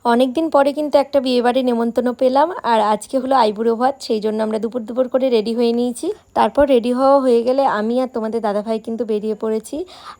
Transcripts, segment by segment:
অনেক দিন পরে কিন্তু একটা বিয়েবাড়ির নেমন্তন্ন পেলাম, আর আজকে হলো আইবুড়ো ভাত। সেই জন্য আমরা দুপুর দুপুর করে রেডি হয়ে নিয়েছি। তারপর রেডি হওয়া হয়ে গেলে আমি আর তোমাদের দাদাভাই কিন্তু বেরিয়ে পড়েছি।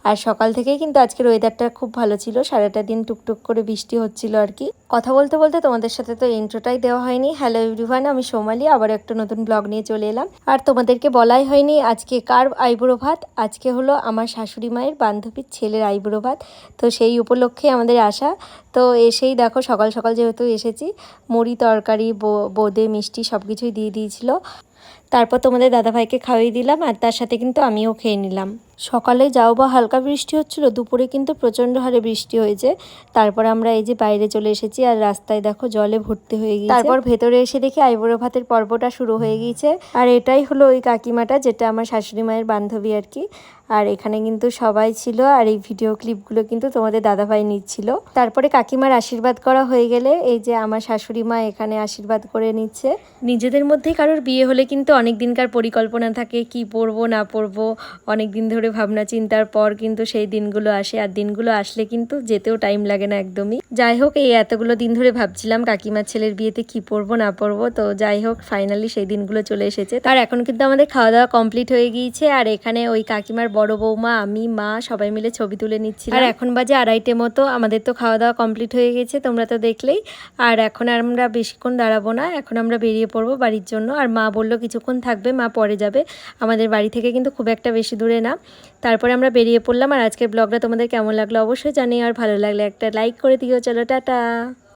আর সকাল থেকেই কিন্তু আজকের ওয়েদারটা খুব ভালো ছিল, সারাটা দিন টুকটুক করে বৃষ্টি হচ্ছিল আর কি। কথা বলতে বলতে তোমাদের সাথে তো ইন্ট্রোটাই দেওয়া হয়নি। হ্যালো এভরিওয়ান, আমি সোমালি, আবার একটা নতুন ব্লগ নিয়ে চলে এলাম। আর তোমাদেরকে বলাই হয়নি আজকে কার আইবুড়ো ভাত। আজকে হলো আমার শাশুড়ি মায়ের বান্ধবীর ছেলের আইবুড়ো ভাত। তো সেই উপলক্ষে আমাদের আসা। তো এসেই দেখো সকাল সকাল যেহেতু এসেছি, মুড়ি তরকারি বোঁদে মিষ্টি সব কিছুই দিয়ে দিয়েছিল। তারপর তোমাদের দাদাভাইকে খাওয়িয়ে দিলাম, আর তার সাথে কিন্তু আমিও খেয়ে নিলাম। সকালে যাও বা হালকা বৃষ্টি হচ্ছিল, দুপুরে কিন্তু প্রচণ্ড হারে বৃষ্টি হয়েছে। তারপর আমরা এই যে বাইরে চলে এসেছি, আর রাস্তায় দেখো জলে ভর্তি হয়ে গিয়েছে। তারপর ভেতরে এসে দেখি আইবুড়ো ভাতের পর্বটা শুরু হয়ে গিয়েছে। আর এটাই হলো ওই কাকিমাটা, যেটা আমার শাশুড়ি মায়ের বান্ধবী আর কি। আর এখানে কিন্তু সবাই ছিল, আর এই ভিডিও ক্লিপগুলো কিন্তু তোমাদের দাদাভাই নিচ্ছিল। তারপরে কাকিমার আশীর্বাদ করা হয়ে গেলে এই যে আমার শাশুড়ি মা এখানে আশীর্বাদ করে নিচ্ছে। নিজেদের মধ্যেই কারোর বিয়ে হলে কিন্তু অনেক দিনকার পরিকল্পনা থাকে, কি পরবো না পরবো, অনেক দিন ধরে ভাবনা চিন্তার পর কিন্তু সেই দিনগুলো আসে। আর দিনগুলো আসলে কিন্তু যেতেও টাইম লাগে না একদমই। যাই হোক, এই এতগুলো দিন ধরে ভাবছিলাম কাকিমার ছেলের বিয়েতে কি পরবো না পরবো, তো যাই হোক ফাইনালি সেই দিনগুলো চলে এসেছে। তার এখন কিন্তু আমাদের খাওয়া দাওয়া কমপ্লিট হয়ে গিয়েছে। আর এখানে ওই কাকিমার বড় বৌমা, আমি, মা সবাই মিলে ছবি তুলে নিচ্ছি। আর এখন বাজে 2:30 মতো। আমাদের তো খাওয়া দাওয়া কমপ্লিট হয়ে গেছে, তোমরা তো দেখলেই। আর এখন আর আমরা বেশিক্ষণ দাঁড়াবো না, এখন আমরা বেরিয়ে পড়বো বাড়ির জন্য। আর মা বললো কিছুক্ষণ থাকবে, মা পরে যাবে। আমাদের বাড়ি থেকে কিন্তু খুব একটা বেশি দূরে না। তারপরে আমরা বেরিয়ে পড়লাম। আর আজকের ব্লগটা তোমাদের কেমন লাগলো অবশ্যই জানিও, আর ভালো লাগলে একটা লাইক করে দিও। চলো টাটা।